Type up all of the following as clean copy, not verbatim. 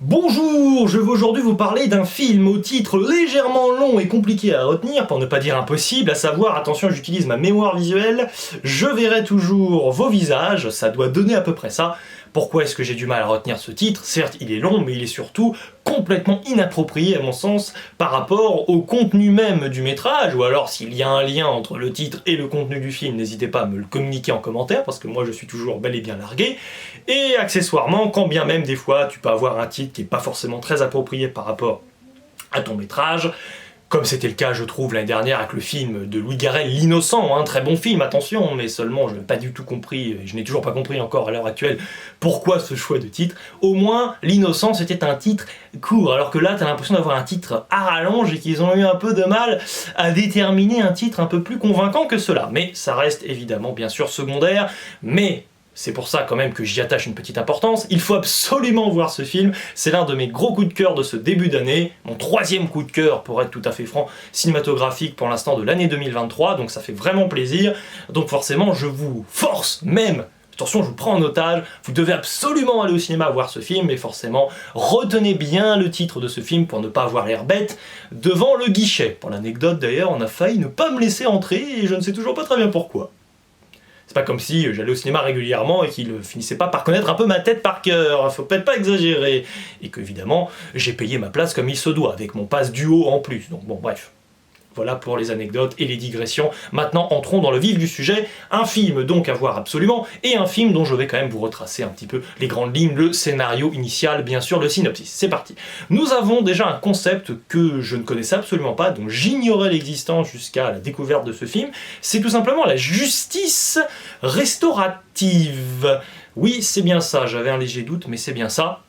Bonjour, je veux aujourd'hui vous parler d'un film au titre légèrement long et compliqué à retenir, pour ne pas dire impossible, à savoir, attention j'utilise ma mémoire visuelle, je verrai toujours vos visages, ça doit donner à peu près ça. Pourquoi est-ce que j'ai du mal à retenir ce titre? Certes, il est long, mais il est surtout complètement inapproprié à mon sens par rapport au contenu même du métrage, ou alors s'il y a un lien entre le titre et le contenu du film, n'hésitez pas à me le communiquer en commentaire, parce que moi je suis toujours bel et bien largué. Et accessoirement, quand bien même des fois tu peux avoir un titre qui n'est pas forcément très approprié par rapport à ton métrage, comme c'était le cas, je trouve, l'année dernière avec le film de Louis Garrel, L'Innocent, un très bon film, attention, mais seulement je n'ai pas du tout compris, je n'ai toujours pas compris encore à l'heure actuelle pourquoi ce choix de titre. Au moins, L'Innocent, c'était un titre court, alors que là, t'as l'impression d'avoir un titre à rallonge et qu'ils ont eu un peu de mal à déterminer un titre un peu plus convaincant que cela. Mais ça reste évidemment, bien sûr, secondaire, mais c'est pour ça quand même que j'y attache une petite importance. Il faut absolument voir ce film, c'est l'un de mes gros coups de cœur de ce début d'année, mon troisième coup de cœur pour être tout à fait franc, cinématographique pour l'instant de l'année 2023, donc ça fait vraiment plaisir. Donc forcément je vous force même, attention je vous prends en otage, vous devez absolument aller au cinéma voir ce film, mais forcément retenez bien le titre de ce film pour ne pas avoir l'air bête devant le guichet. Pour l'anecdote d'ailleurs, on a failli ne pas me laisser entrer et je ne sais toujours pas très bien pourquoi. C'est pas comme si j'allais au cinéma régulièrement et qu'il finissait pas par connaître un peu ma tête par cœur, faut peut-être pas exagérer. Et qu'évidemment, j'ai payé ma place comme il se doit, avec mon pass duo en plus. Donc bon, bref. Voilà pour les anecdotes et les digressions. Maintenant, entrons dans le vif du sujet. Un film donc à voir absolument, et un film dont je vais quand même vous retracer un petit peu les grandes lignes, le scénario initial, bien sûr, le synopsis. C'est parti. Nous avons déjà un concept que je ne connaissais absolument pas, dont j'ignorais l'existence jusqu'à la découverte de ce film. C'est tout simplement la justice restaurative. Oui, c'est bien ça, j'avais un léger doute, mais c'est bien ça.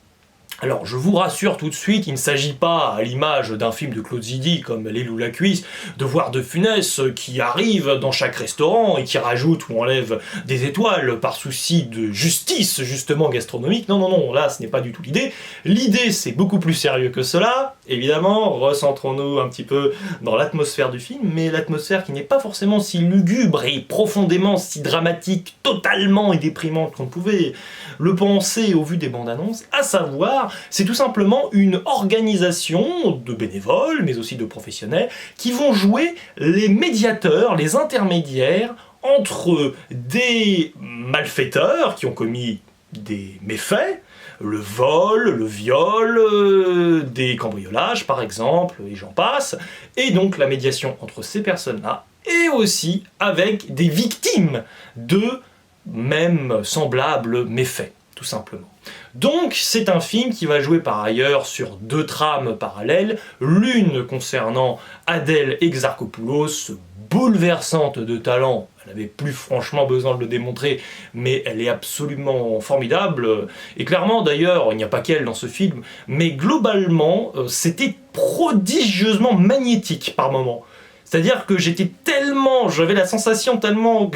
Alors, je vous rassure tout de suite, il ne s'agit pas, à l'image d'un film de Claude Zidi comme L'aile ou la cuisse, de voir De Funès qui arrive dans chaque restaurant et qui rajoute ou enlève des étoiles par souci de justice, justement, gastronomique. Non, non, non, là, ce n'est pas du tout l'idée. L'idée, c'est beaucoup plus sérieux que cela. Évidemment, recentrons-nous un petit peu dans l'atmosphère du film, mais l'atmosphère qui n'est pas forcément si lugubre et profondément si dramatique, totalement et déprimante qu'on pouvait le penser au vu des bandes annonces, à savoir, c'est tout simplement une organisation de bénévoles, mais aussi de professionnels, qui vont jouer les médiateurs, les intermédiaires entre des malfaiteurs qui ont commis des méfaits, le vol, le viol, des cambriolages par exemple, et j'en passe, et donc la médiation entre ces personnes-là, et aussi avec des victimes de mêmes semblables méfaits, tout simplement. Donc c'est un film qui va jouer par ailleurs sur deux trames parallèles, l'une concernant Adèle Exarchopoulos, bouleversante de talent, elle n'avait plus franchement besoin de le démontrer, mais elle est absolument formidable, et clairement d'ailleurs, il n'y a pas qu'elle dans ce film, mais globalement, c'était prodigieusement magnétique par moments. C'est-à-dire que j'avais la sensation tellement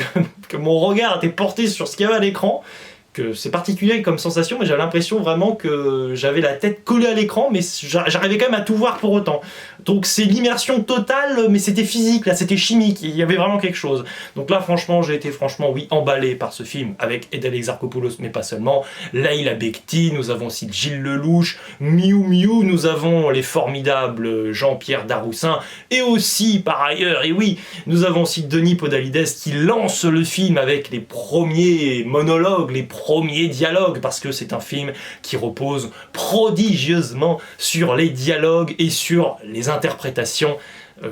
que mon regard était porté sur ce qu'il y avait à l'écran, que c'est particulier comme sensation, mais j'avais l'impression vraiment que j'avais la tête collée à l'écran, mais j'arrivais quand même à tout voir pour autant. Donc c'est l'immersion totale, mais c'était physique, là c'était chimique, il y avait vraiment quelque chose. Donc là franchement, j'ai été oui, emballé par ce film, avec Adèle Exarchopoulos, mais pas seulement, Leïla Bekti, nous avons aussi Gilles Lelouch, Miu Miu, nous avons les formidables Jean-Pierre Daroussin, et aussi par ailleurs, et oui, nous avons aussi Denis Podalides qui lance le film avec les premiers monologues, les premiers dialogues, parce que c'est un film qui repose prodigieusement sur les dialogues et sur les interprétations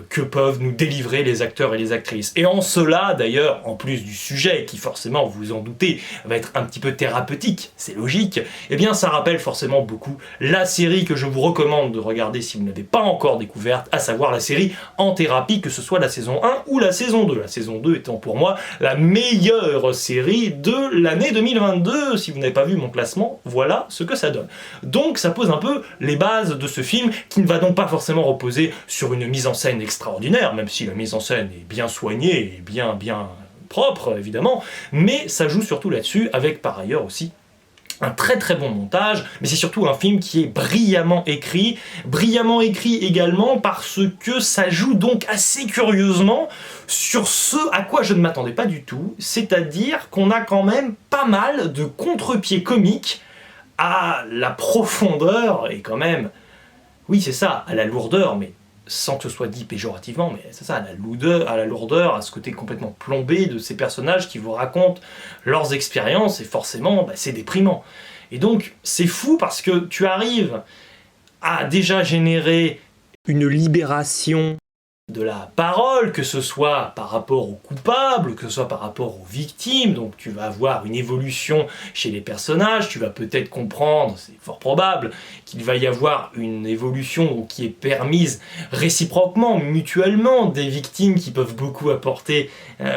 que peuvent nous délivrer les acteurs et les actrices. Et en cela, d'ailleurs, en plus du sujet, qui forcément, vous vous en doutez, va être un petit peu thérapeutique, c'est logique, eh bien ça rappelle forcément beaucoup la série que je vous recommande de regarder si vous ne l'avez pas encore découverte, à savoir la série En Thérapie, que ce soit la saison 1 ou la saison 2. La saison 2 étant pour moi la meilleure série de l'année 2022. Si vous n'avez pas vu mon classement, voilà ce que ça donne. Donc ça pose un peu les bases de ce film, qui ne va donc pas forcément reposer sur une mise en scène extraordinaire, même si la mise en scène est bien soignée et bien propre évidemment, mais ça joue surtout là-dessus, avec par ailleurs aussi un très très bon montage, mais c'est surtout un film qui est brillamment écrit également parce que ça joue donc assez curieusement sur ce à quoi je ne m'attendais pas du tout, c'est-à-dire qu'on a quand même pas mal de contre-pieds comiques à la profondeur, et quand même, oui c'est ça, à la lourdeur, mais sans que ce soit dit péjorativement, mais c'est ça, à la lourdeur, à ce côté complètement plombé de ces personnages qui vous racontent leurs expériences, et forcément, c'est déprimant. Et donc, c'est fou parce que tu arrives à déjà générer une libération de la parole, que ce soit par rapport aux coupables, que ce soit par rapport aux victimes, donc tu vas avoir une évolution chez les personnages, tu vas peut-être comprendre, c'est fort probable, qu'il va y avoir une évolution qui est permise réciproquement, mutuellement, des victimes qui peuvent beaucoup apporter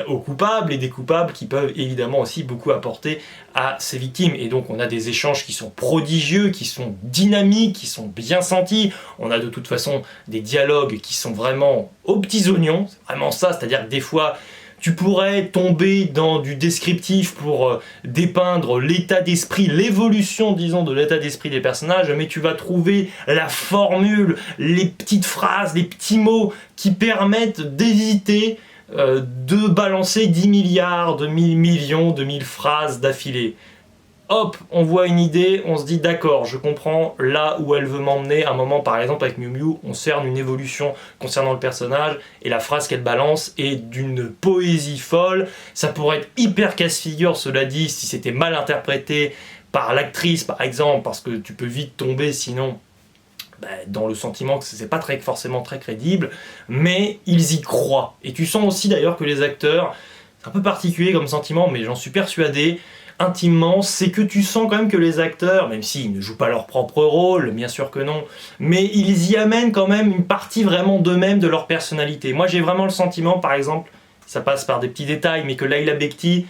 aux coupables, et des coupables qui peuvent évidemment aussi beaucoup apporter à ces victimes. Et donc on a des échanges qui sont prodigieux, qui sont dynamiques, qui sont bien sentis, on a de toute façon des dialogues qui sont vraiment aux petits oignons, c'est vraiment ça, c'est-à-dire que des fois tu pourrais tomber dans du descriptif pour dépeindre l'état d'esprit, l'évolution, disons, de l'état d'esprit des personnages, mais tu vas trouver la formule, les petites phrases, les petits mots qui permettent d'éviter de balancer 10 milliards, de 1000 millions, de 1000 phrases d'affilée. Hop, on voit une idée, on se dit d'accord, je comprends là où elle veut m'emmener. À un moment, par exemple, avec Miu Miu, on cerne une évolution concernant le personnage, et la phrase qu'elle balance est d'une poésie folle. Ça pourrait être hyper casse-figure, cela dit, si c'était mal interprété par l'actrice, par exemple, parce que tu peux vite tomber sinon dans le sentiment que c'est pas forcément très crédible, mais ils y croient. Et tu sens aussi d'ailleurs que les acteurs, c'est un peu particulier comme sentiment, mais j'en suis persuadé, intimement, c'est que tu sens quand même que les acteurs, même s'ils ne jouent pas leur propre rôle, bien sûr que non, mais ils y amènent quand même une partie vraiment d'eux-mêmes, de leur personnalité. Moi j'ai vraiment le sentiment, par exemple, ça passe par des petits détails, mais que Laila Bekti,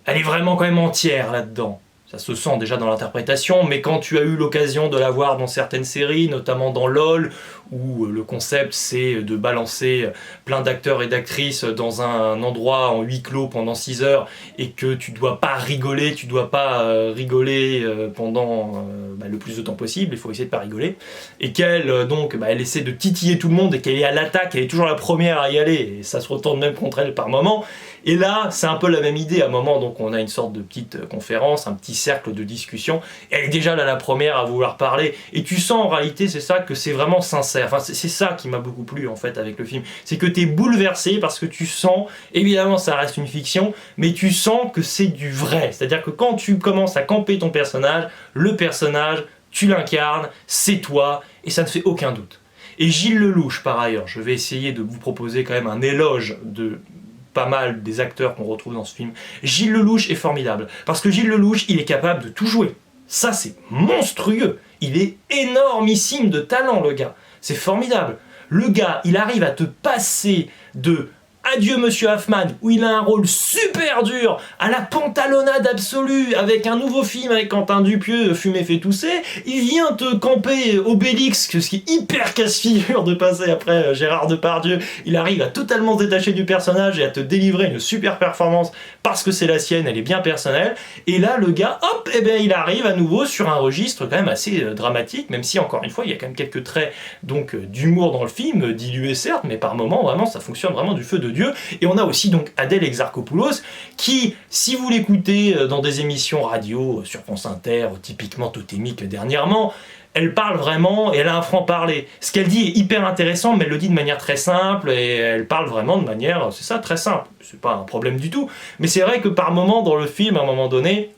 elle est vraiment quand même entière là-dedans. Ça se sent déjà dans l'interprétation, mais quand tu as eu l'occasion de la voir dans certaines séries, notamment dans LOL, où le concept c'est de balancer plein d'acteurs et d'actrices dans un endroit en huis clos pendant 6 heures, et que tu dois pas rigoler, rigoler pendant le plus de temps possible, il faut essayer de pas rigoler, et qu'elle donc elle essaie de titiller tout le monde, et qu'elle est à l'attaque, elle est toujours la première à y aller, et ça se retourne même contre elle par moment. Et là, c'est un peu la même idée. À un moment, donc, on a une sorte de petite conférence, un petit cercle de discussion. Et elle est déjà là la première à vouloir parler. Et tu sens en réalité, c'est ça, que c'est vraiment sincère. Enfin, c'est ça qui m'a beaucoup plu en fait avec le film. C'est que t'es bouleversé parce que tu sens, évidemment, ça reste une fiction, mais tu sens que c'est du vrai. C'est-à-dire que quand tu commences à camper ton personnage, le personnage, tu l'incarnes, c'est toi, et ça ne fait aucun doute. Et Gilles Lellouche, par ailleurs, je vais essayer de vous proposer quand même un éloge de pas mal des acteurs qu'on retrouve dans ce film. Gilles Lellouche est formidable, parce que Gilles Lellouche, il est capable de tout jouer. Ça, c'est monstrueux. Il est énormissime de talent, le gars. C'est formidable. Le gars, il arrive à te passer de Adieu Monsieur Hoffman, où il a un rôle super dur, à la pantalonnade absolue, avec un nouveau film avec Quentin Dupieux, Fumer fait tousser. Il vient te camper Obélix, ce qui est hyper casse-figure de passer après Gérard Depardieu. Il arrive à totalement se détacher du personnage et à te délivrer une super performance parce que c'est la sienne, elle est bien personnelle. Et là, le gars, hop, il arrive à nouveau sur un registre quand même assez dramatique, même si, encore une fois, il y a quand même quelques traits donc d'humour dans le film, dilués certes, mais par moments, vraiment, ça fonctionne vraiment du feu de Dieu. Et on a aussi donc Adèle Exarchopoulos qui, si vous l'écoutez dans des émissions radio sur France Inter, typiquement totémique dernièrement, elle parle vraiment et elle a un franc-parler. Ce qu'elle dit est hyper intéressant, mais elle le dit de manière très simple et elle parle vraiment de manière, c'est ça, très simple. C'est pas un problème du tout. Mais c'est vrai que par moments dans le film, à un moment donné,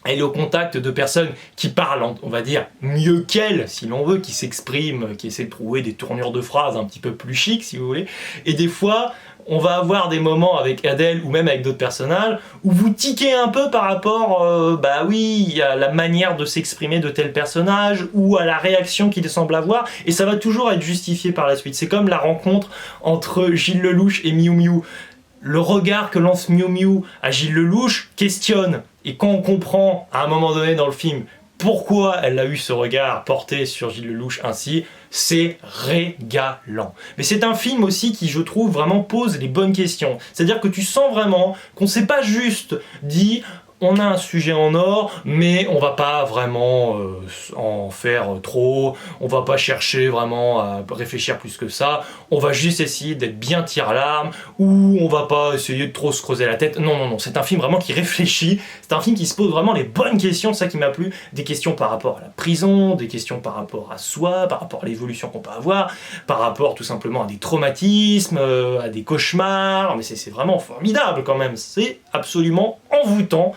elle est au contact de personnes qui parlent, on va dire, mieux qu'elle, si l'on veut, qui s'expriment, qui essaient de trouver des tournures de phrases un petit peu plus chic, si vous voulez. Et des fois, on va avoir des moments avec Adèle ou même avec d'autres personnages où vous tiquez un peu par rapport, à la manière de s'exprimer de tel personnage ou à la réaction qu'il semble avoir, et ça va toujours être justifié par la suite. C'est comme la rencontre entre Gilles Lellouche et Miu Miu. Le regard que lance Miu Miu à Gilles Lellouche questionne, et quand on comprend à un moment donné dans le film pourquoi elle a eu ce regard porté sur Gilles Lellouche ainsi, c'est régalant. Mais c'est un film aussi qui, je trouve, vraiment pose les bonnes questions. C'est-à-dire que tu sens vraiment qu'on s'est pas juste dit on a un sujet en or, mais on va pas vraiment en faire trop, on va pas chercher vraiment à réfléchir plus que ça, on va juste essayer d'être bien tire-larme, ou on va pas essayer de trop se creuser la tête. Non, non, non, c'est un film vraiment qui réfléchit, c'est un film qui se pose vraiment les bonnes questions, c'est ça qui m'a plu, des questions par rapport à la prison, des questions par rapport à soi, par rapport à l'évolution qu'on peut avoir, par rapport tout simplement à des traumatismes, à des cauchemars, mais c'est vraiment formidable quand même, c'est absolument envoûtant,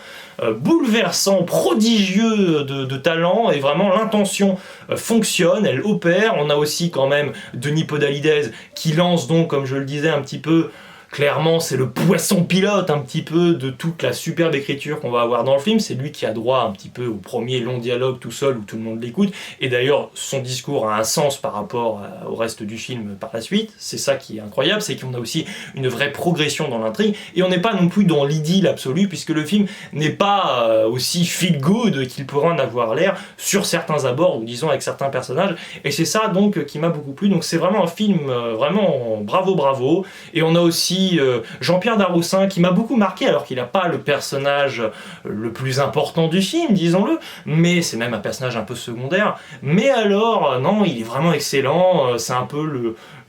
bouleversant, prodigieux de talent, et vraiment l'intention fonctionne, elle opère. On a aussi quand même Denis Podalides qui lance donc, comme je le disais un petit peu, clairement, c'est le poisson pilote un petit peu de toute la superbe écriture qu'on va avoir dans le film. C'est lui qui a droit un petit peu au premier long dialogue tout seul où tout le monde l'écoute. Et d'ailleurs, son discours a un sens par rapport au reste du film par la suite. C'est ça qui est incroyable, c'est qu'on a aussi une vraie progression dans l'intrigue. Et on n'est pas non plus dans l'idylle absolue, puisque le film n'est pas aussi feel good qu'il pourrait en avoir l'air sur certains abords, ou disons avec certains personnages. Et c'est ça donc qui m'a beaucoup plu. Donc c'est vraiment un film vraiment bravo, bravo. Et on a aussi Jean-Pierre Darroussin qui m'a beaucoup marqué, alors qu'il n'a pas le personnage le plus important du film, disons-le, mais c'est même un personnage un peu secondaire. Mais alors, non, il est vraiment excellent, c'est un peu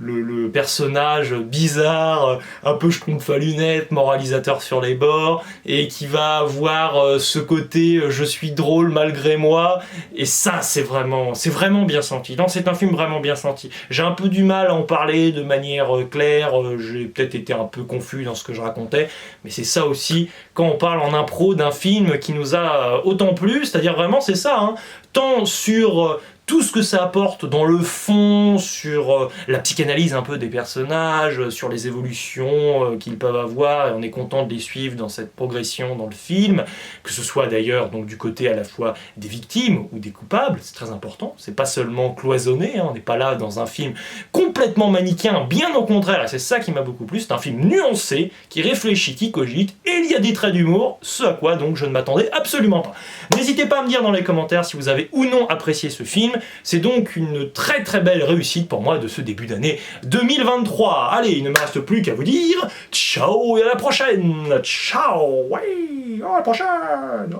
le personnage bizarre, un peu schtroumpf à lunettes, moralisateur sur les bords, et qui va avoir ce côté je suis drôle malgré moi, et ça c'est vraiment bien senti. Non, c'est un film vraiment bien senti. J'ai un peu du mal à en parler de manière claire, j'ai peut-être été un peu confus dans ce que je racontais, mais c'est ça aussi quand on parle en impro d'un film qui nous a autant plu, c'est-à-dire vraiment c'est ça, hein, tant sur tout ce que ça apporte dans le fond, sur la psychanalyse un peu des personnages, sur les évolutions qu'ils peuvent avoir, et on est content de les suivre dans cette progression dans le film, que ce soit d'ailleurs donc du côté à la fois des victimes ou des coupables, c'est très important, c'est pas seulement cloisonné, hein, on n'est pas là dans un film complètement manichéen, bien au contraire, et c'est ça qui m'a beaucoup plu, c'est un film nuancé, qui réfléchit, qui cogite, et il y a des traits d'humour, ce à quoi donc je ne m'attendais absolument pas. N'hésitez pas à me dire dans les commentaires si vous avez ou non apprécié ce film. C'est donc une très très belle réussite pour moi de ce début d'année 2023. Allez, il ne me reste plus qu'à vous dire ciao et à la prochaine. Ciao, ouais, à la prochaine.